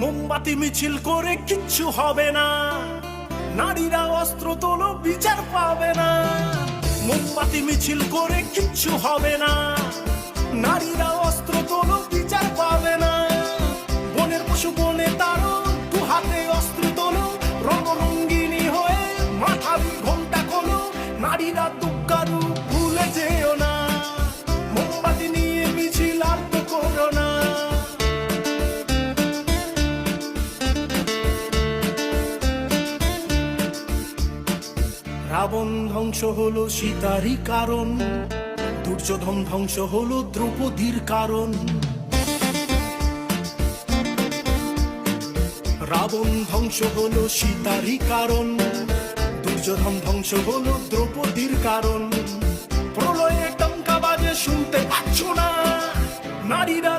মোমবাতি মিছিল করে কিচ্ছু হবে না, নারীরা অস্ত্র তোলো বিচার পাবে না। মোমবাতি মিছিল করে কিচ্ছু হবে না, নারীরা অস্ত্র তোলো বিচার পাবে না। বনের পশু বনে তারো, দু হাতে অস্ত্র তোলো, রঙরঙ্গিনী হয়ে মাথার ঘোমটা খোলো। নারীরা দুঃখারু ভুলে যেও না, মোমবাতি নিয়ে মিছিল আর তো করো না। রাবণ ধ্বংস হলো সীতারই কারণ, দুর্যোধন ধ্বংস হলো দ্রৌপদীর কারণ। রাবণ ধ্বংস হলো সীতারই কারণ, দুর্যোধন ধ্বংস হলো দ্রৌপদীর কারণ। প্রলয়ে টঙ্কা বাজে শুনতে পাচ্ছ না, নারীরা